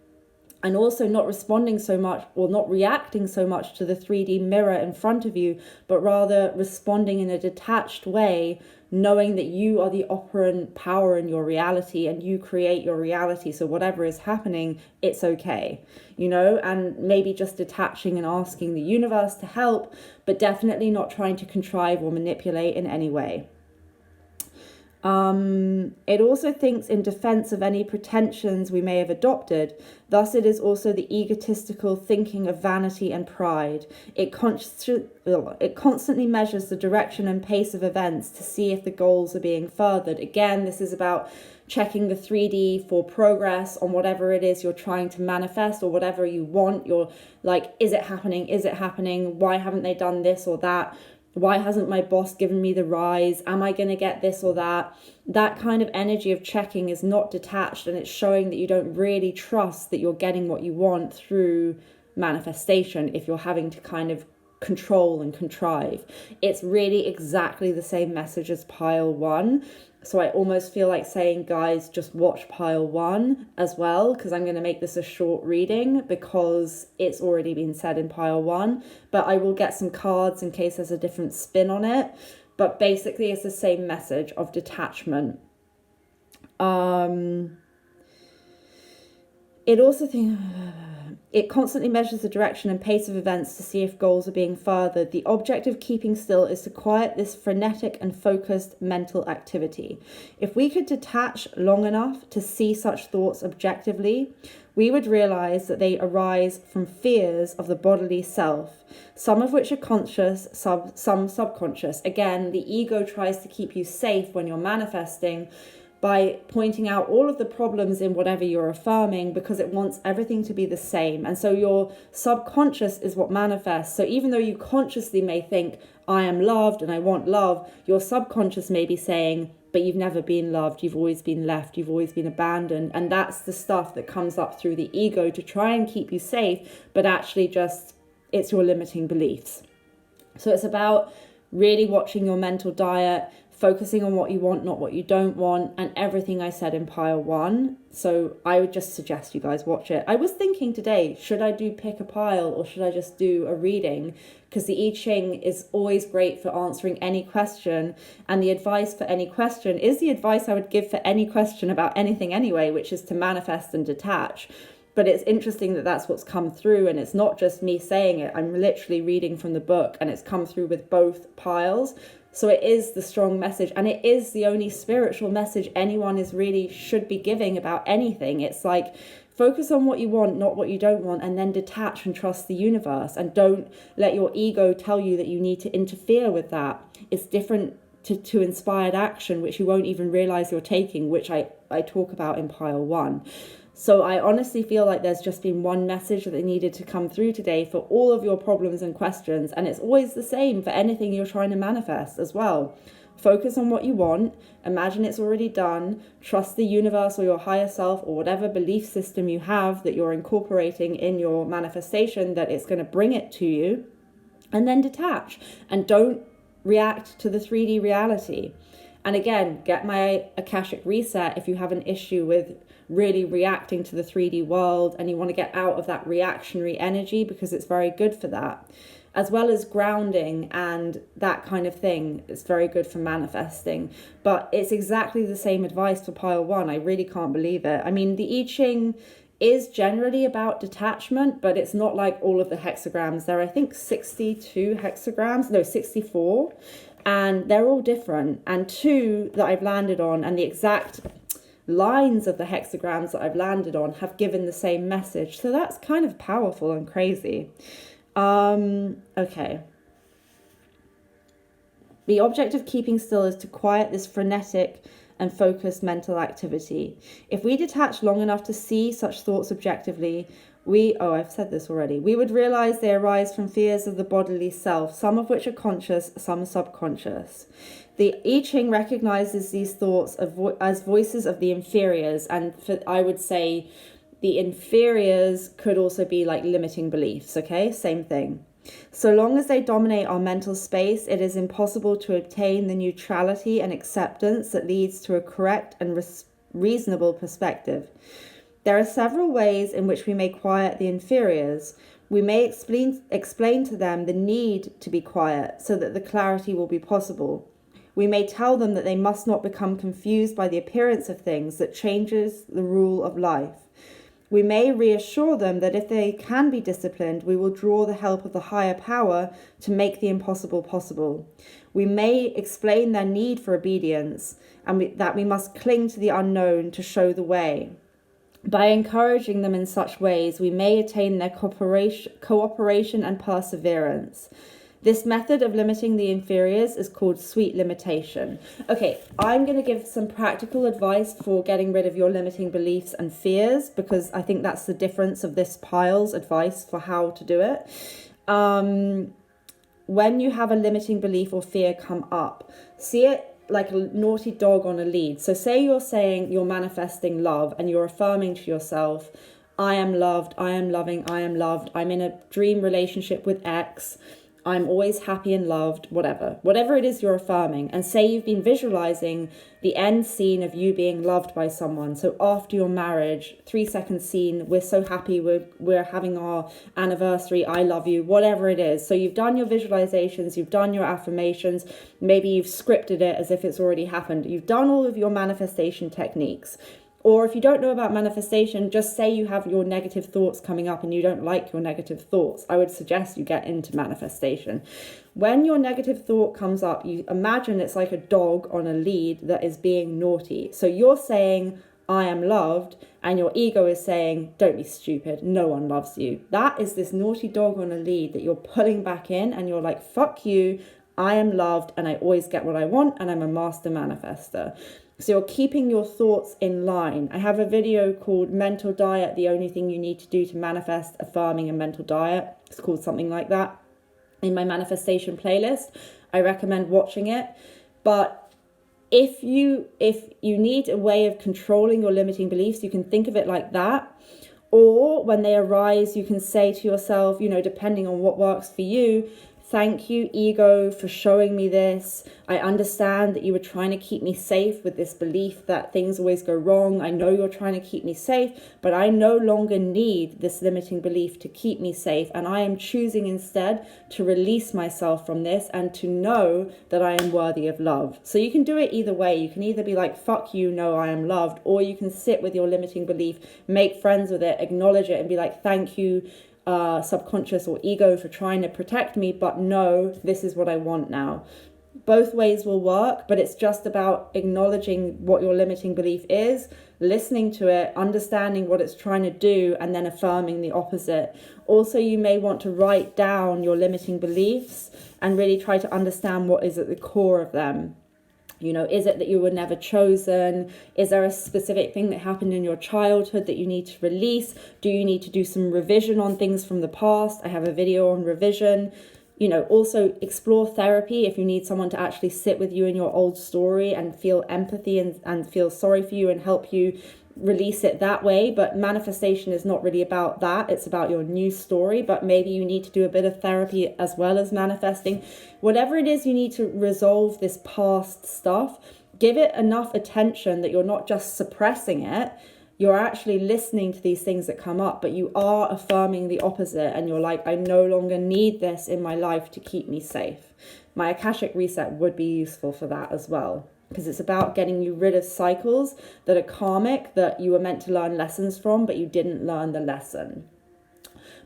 And also not responding so much or not reacting so much to the 3D mirror in front of you, but rather responding in a detached way, knowing that you are the operant power in your reality and you create your reality. So whatever is happening, it's okay, and maybe just detaching and asking the universe to help, but definitely not trying to contrive or manipulate in any way. It also thinks in defense of any pretensions we may have adopted. Thus, it is also the egotistical thinking of vanity and pride. It constantly measures the direction and pace of events to see if the goals are being furthered. Again, this is about checking the 3D for progress on whatever it is you're trying to manifest or whatever you want. You're like, is it happening? Is it happening? Why haven't they done this or that? Why hasn't my boss given me the rise? Am I going to get this or that? That kind of energy of checking is not detached, and it's showing that you don't really trust that you're getting what you want through manifestation if you're having to kind of control and contrive. It's really exactly the same message as pile 1. So I almost feel like saying, guys, just watch pile 1 as well, because I'm going to make this a short reading because it's already been said in pile 1. But I will get some cards in case there's a different spin on it. But basically, it's the same message of detachment. It constantly measures the direction and pace of events to see if goals are being furthered. The object of keeping still is to quiet this frenetic and focused mental activity. If we could detach long enough to see such thoughts objectively, we would realize that they arise from fears of the bodily self, some of which are conscious, some subconscious. Again, the ego tries to keep you safe when you're manifesting, by pointing out all of the problems in whatever you're affirming, because it wants everything to be the same. And so your subconscious is what manifests. So even though you consciously may think, I am loved and I want love, your subconscious may be saying, but you've never been loved, you've always been left, you've always been abandoned. And that's the stuff that comes up through the ego to try and keep you safe, but actually just, it's your limiting beliefs. So it's about really watching your mental diet, focusing on what you want, not what you don't want, and everything I said in pile 1. So I would just suggest you guys watch it. I was thinking today, should I pick a pile or should I just do a reading? Because the I Ching is always great for answering any question, and the advice for any question is the advice I would give for any question about anything anyway, which is to manifest and detach. But it's interesting that that's what's come through, and it's not just me saying it. I'm literally reading from the book, and it's come through with both piles. So it is the strong message, and it is the only spiritual message anyone is really should be giving about anything. It's like, focus on what you want, not what you don't want, and then detach and trust the universe, and don't let your ego tell you that you need to interfere with that. It's different to inspired action, which you won't even realize you're taking, which I talk about in pile 1. So I honestly feel like there's just been one message that needed to come through today for all of your problems and questions. And it's always the same for anything you're trying to manifest as well. Focus on what you want. Imagine it's already done. Trust the universe or your higher self or whatever belief system you have that you're incorporating in your manifestation, that it's going to bring it to you. And then detach and don't react to the 3D reality. And again, get my Akashic reset if you have an issue with really reacting to the 3D world and you want to get out of that reactionary energy, because it's very good for that, as well as grounding and that kind of thing. It's very good for manifesting. But it's exactly the same advice for pile 1. I really can't believe it. I mean, the I Ching is generally about detachment, but it's not like all of the hexagrams. There are, I think, 62 hexagrams, no, 64, and they're all different. And 2 that I've landed on, and the exact lines of the hexagrams that I've landed on have given the same message. So that's kind of powerful and crazy. Okay. The object of keeping still is to quiet this frenetic and focused mental activity. If we detach long enough to see such thoughts objectively, I've said this already, we would realize they arise from fears of the bodily self, some of which are conscious, some subconscious. The I Ching recognizes these thoughts as voices of the inferiors, and I would say the inferiors could also be like limiting beliefs, okay? Same thing. So long as they dominate our mental space, it is impossible to obtain the neutrality and acceptance that leads to a correct and reasonable perspective. There are several ways in which we may quiet the inferiors. We may explain to them the need to be quiet so that the clarity will be possible. We may tell them that they must not become confused by the appearance of things that changes the rule of life. We may reassure them that if they can be disciplined, we will draw the help of the higher power to make the impossible possible. We may explain their need for obedience and that we must cling to the unknown to show the way. By encouraging them in such ways, we may attain their cooperation and perseverance. This method of limiting the inferiors is called sweet limitation. Okay, I'm going to give some practical advice for getting rid of your limiting beliefs and fears, because I think that's the difference of this pile's advice for how to do it. When you have a limiting belief or fear come up, see it like a naughty dog on a lead. So say you're saying you're manifesting love and you're affirming to yourself, I am loved, I am loving, I am loved, I'm in a dream relationship with X, I'm always happy and loved, whatever it is you're affirming. And say you've been visualizing the end scene of you being loved by someone. So after your marriage, 3-second scene, we're so happy, we're having our anniversary, I love you, whatever it is. So you've done your visualizations, you've done your affirmations, maybe you've scripted it as if it's already happened. You've done all of your manifestation techniques. Or if you don't know about manifestation, just say you have your negative thoughts coming up and you don't like your negative thoughts. I would suggest you get into manifestation. When your negative thought comes up, you imagine it's like a dog on a lead that is being naughty. So you're saying, I am loved, and your ego is saying, don't be stupid, no one loves you. That is this naughty dog on a lead that you're pulling back in, and you're like, fuck you, I am loved, and I always get what I want, and I'm a master manifester. So you're keeping your thoughts in line. I have a video called Mental Diet, the only thing you need to do to manifest, affirming a mental diet. It's called something like that in my manifestation playlist. I recommend watching it. But if you need a way of controlling your limiting beliefs, you can think of it like that. Or when they arise, you can say to yourself, depending on what works for you, thank you, ego, for showing me this. I understand that you were trying to keep me safe with this belief that things always go wrong. I know you're trying to keep me safe, but I no longer need this limiting belief to keep me safe. And I am choosing instead to release myself from this and to know that I am worthy of love. So you can do it either way. You can either be like, fuck you, no, I am loved. Or you can sit with your limiting belief, make friends with it, acknowledge it and be like, thank you, subconscious or ego, for trying to protect me, but no, this is what I want now. Both ways will work, but it's just about acknowledging what your limiting belief is, listening to it, understanding what it's trying to do, and then affirming the opposite. Also, you may want to write down your limiting beliefs and really try to understand what is at the core of them. Is it that you were never chosen? Is there a specific thing that happened in your childhood that you need to release? Do you need to do some revision on things from the past? I have a video on revision. Also explore therapy if you need someone to actually sit with you in your old story and feel empathy and feel sorry for you and help you release it that way. But manifestation is not really about that. It's about your new story, but maybe you need to do a bit of therapy as well as manifesting. Whatever it is you need to resolve this past stuff, give it enough attention that you're not just suppressing it. You're actually listening to these things that come up, but you are affirming the opposite. And you're like, I no longer need this in my life to keep me safe. My Akashic reset would be useful for that as well, because it's about getting you rid of cycles that are karmic, that you were meant to learn lessons from, but you didn't learn the lesson.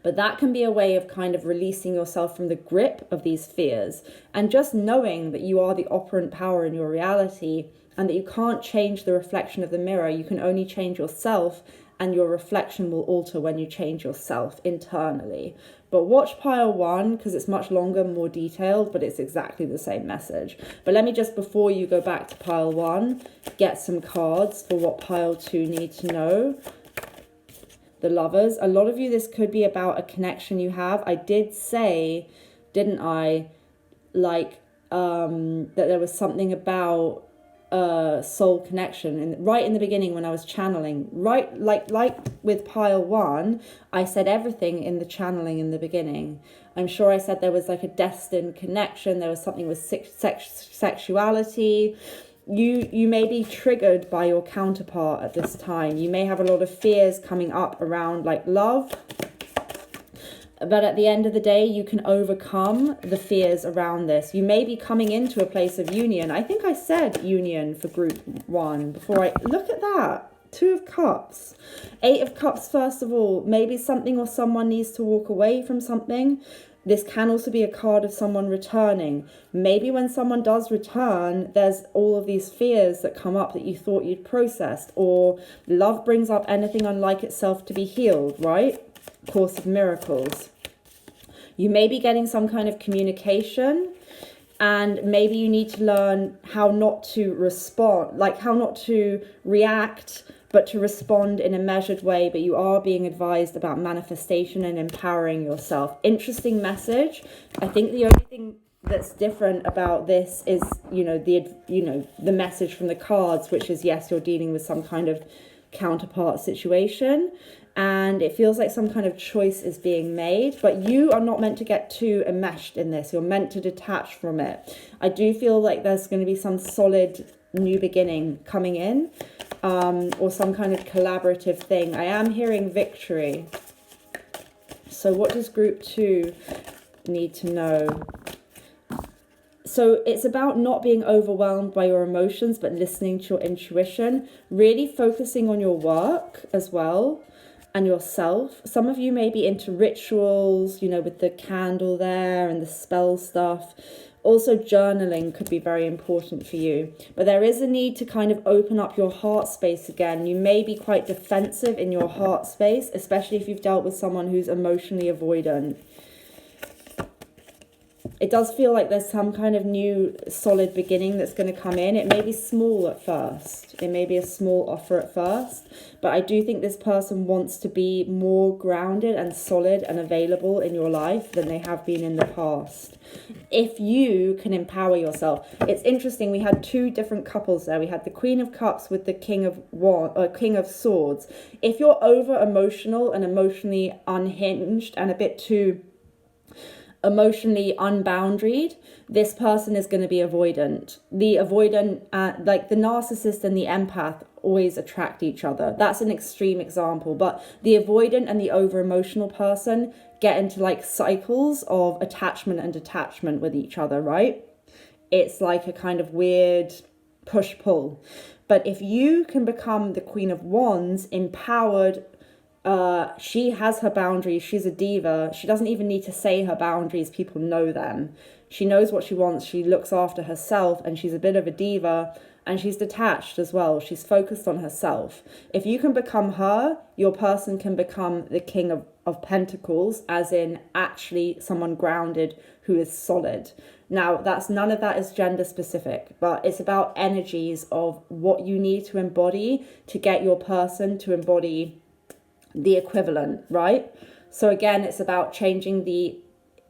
But that can be a way of kind of releasing yourself from the grip of these fears and just knowing that you are the operant power in your reality and that you can't change the reflection of the mirror. You can only change yourself, and your reflection will alter when you change yourself internally. But watch pile 1 because it's much longer, more detailed, but it's exactly the same message. But let me just, before you go back to pile 1, get some cards for what pile 2 need to know. The Lovers. A lot of you, this could be about a connection you have. I did say, didn't I, that there was something about soul connection, and right in the beginning when I was channeling, right, like with pile 1, I said everything in the channeling in the beginning. I'm sure I said there was like a destined connection, there was something with sexuality. You may be triggered by your counterpart at this time. You may have a lot of fears coming up around like love, but at the end of the day, you can overcome the fears around this. You may be coming into a place of union. I think I said union for group 1 before I... Look at that. 2 of Cups. 8 of Cups, first of all. Maybe something or someone needs to walk away from something. This can also be a card of someone returning. Maybe when someone does return, there's all of these fears that come up that you thought you'd processed. Or love brings up anything unlike itself to be healed, right? Course of Miracles. You may be getting some kind of communication, and maybe you need to learn how not to respond, like how not to react, but to respond in a measured way. But you are being advised about manifestation and empowering yourself. Interesting message. I think the only thing that's different about this is, the message from the cards, which is, yes, you're dealing with some kind of counterpart situation. And it feels like some kind of choice is being made, but you are not meant to get too enmeshed in this. You're meant to detach from it. I do feel like there's going to be some solid new beginning coming in, or some kind of collaborative thing. I am hearing victory. So what does group 2 need to know? So it's about not being overwhelmed by your emotions, but listening to your intuition, really focusing on your work as well. And yourself. Some of you may be into rituals, with the candle there and the spell stuff. Also, journaling could be very important for you. But there is a need to kind of open up your heart space again. You may be quite defensive in your heart space, especially if you've dealt with someone who's emotionally avoidant. It does feel like there's some kind of new solid beginning that's going to come in. It may be small at first. It may be a small offer at first. But I do think this person wants to be more grounded and solid and available in your life than they have been in the past. If you can empower yourself. It's interesting. We had two different couples there. We had the Queen of Cups with the King of Swords. If you're over emotional and emotionally unhinged and a bit too emotionally unboundaried, this person is going to be avoidant. The avoidant, like the narcissist and the empath, always attract each other. That's an extreme example, but the avoidant and the over emotional person get into like cycles of attachment and detachment with each other, right? It's like a kind of weird push-pull. But if you can become the Queen of Wands, empowered, she has her boundaries. She's a diva. She doesn't even need to say her boundaries. People know them. She knows what she wants. She looks after herself, and she's a bit of a diva, and she's detached as well. She's focused on herself. If you can become her, your person can become the King of Pentacles, as in actually someone grounded who is solid. Now, none of that is gender specific, but it's about energies of what you need to embody to get your person to embody the equivalent, right? So again, it's about changing the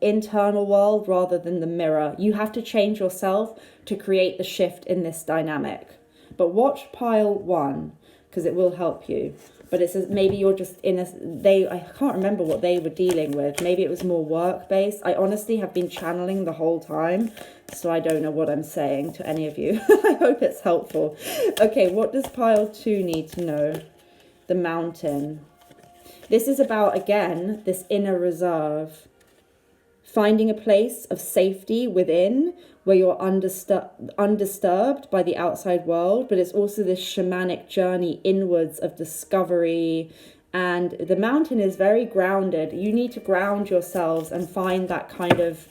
internal world rather than the mirror. You have to change yourself to create the shift in this dynamic. But watch pile 1 because it will help you. But it says maybe you're just I can't remember what they were dealing with. Maybe it was more work based. I honestly have been channeling the whole time, so I don't know what I'm saying to any of you. I hope it's helpful. Okay, what does pile 2 need to know? The Mountain. This is about, again, this inner reserve. Finding a place of safety within where you're undisturbed by the outside world. But it's also this shamanic journey inwards of discovery. And the Mountain is very grounded. You need to ground yourselves and find that kind of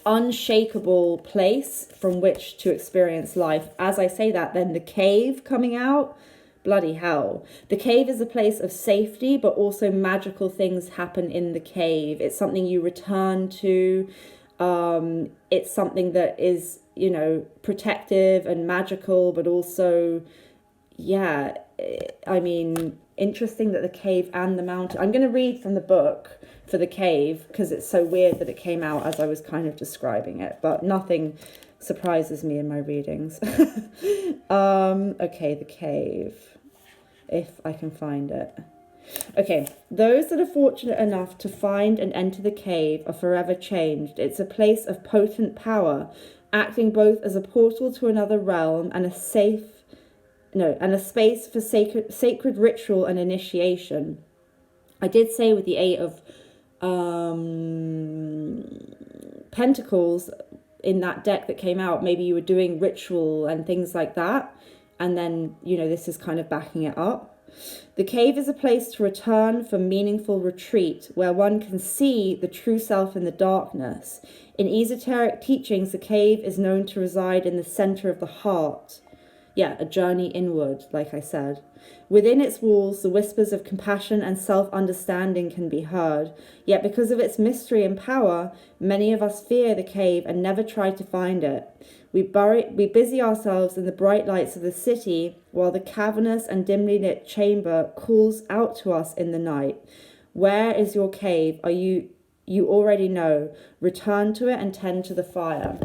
unshakable place from which to experience life. As I say that, then the Cave coming out. Bloody hell. The cave is a place of safety, but also magical things happen in the cave. It's something you return to. It's something that is, you know, protective and magical, but also, yeah, I mean, interesting that the cave and the mountain. I'm going to read from the book for the cave because it's so weird that it came out as I was kind of describing it, but nothing surprises me in my readings. Okay, the cave, if I can find it. Okay, those that are fortunate enough to find and enter the cave are forever changed. It's a place of potent power, acting both as a portal to another realm and a space for sacred ritual and initiation. I did say with the 8 of Pentacles in that deck that came out, maybe you were doing ritual and things like that. And then, you know, this is kind of backing it up. The cave is a place to return for meaningful retreat where one can see the true self in the darkness. In esoteric teachings, the cave is known to reside in the center of the heart. Yeah, a journey inward, like I said. Within its walls, the whispers of compassion and self-understanding can be heard. Yet because of its mystery and power, many of us fear the cave and never try to find it. We busy ourselves in the bright lights of the city, while the cavernous and dimly lit chamber calls out to us in the night. Where is your cave? You already know. Return to it and tend to the fire.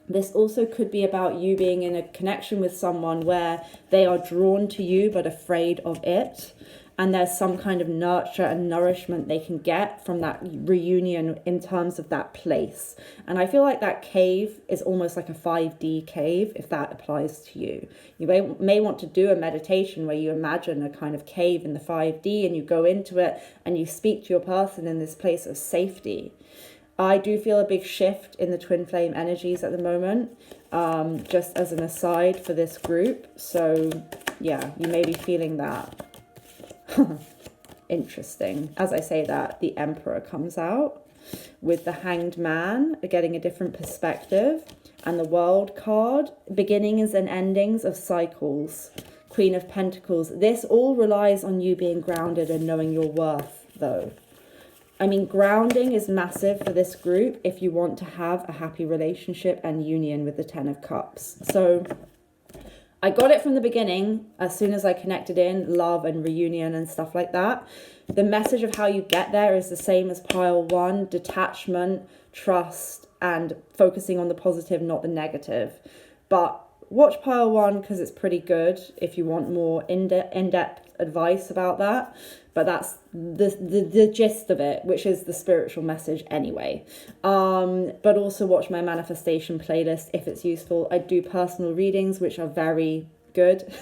This also could be about you being in a connection with someone where they are drawn to you but afraid of it. And there's some kind of nurture and nourishment they can get from that reunion in terms of that place. And I feel like that cave is almost like a 5D cave, if that applies to you. You may want to do a meditation where you imagine a kind of cave in the 5D and you go into it and you speak to your person in this place of safety. I do feel a big shift in the twin flame energies at the moment, just as an aside for this group. So yeah, you may be feeling that. Interesting. As I say that, the Emperor comes out with the Hanged Man, getting a different perspective, and the World card, beginnings and endings of cycles. Queen of Pentacles. This all relies on you being grounded and knowing your worth, though. I mean, grounding is massive for this group if you want to have a happy relationship and union with the Ten of Cups. So I got it from the beginning, as soon as I connected in, love and reunion and stuff like that. The message of how you get there is the same as pile 1, detachment, trust, and focusing on the positive, not the negative. But watch pile 1 because it's pretty good if you want more in-depth advice about that. But that's the gist of it, which is the spiritual message anyway. But also watch my manifestation playlist if it's useful. I do personal readings, which are very good.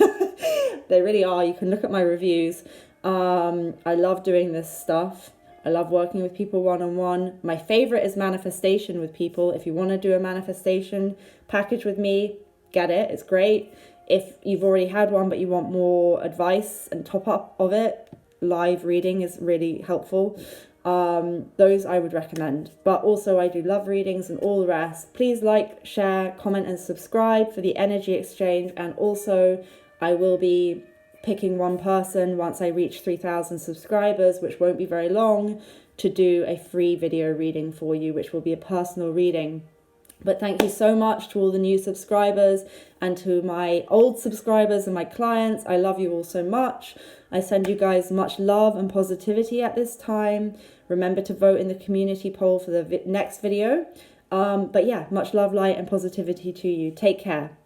They really are. You can look at my reviews. I love doing this stuff. I love working with people one-on-one. My favorite is manifestation with people. If you want to do a manifestation package with me, get it. It's great. If you've already had one but you want more advice and top up of it, live reading is really helpful. Those I would recommend. But also I do love readings and all the rest. Please like, share, comment and subscribe for the energy exchange. And also I will be picking one person once I reach 3,000 subscribers, which won't be very long, to do a free video reading for you, which will be a personal reading. But thank you so much to all the new subscribers and to my old subscribers and my clients. I love you all so much. I send you guys much love and positivity at this time. Remember to vote in the community poll for the next video. But yeah, much love, light and positivity to you. Take care.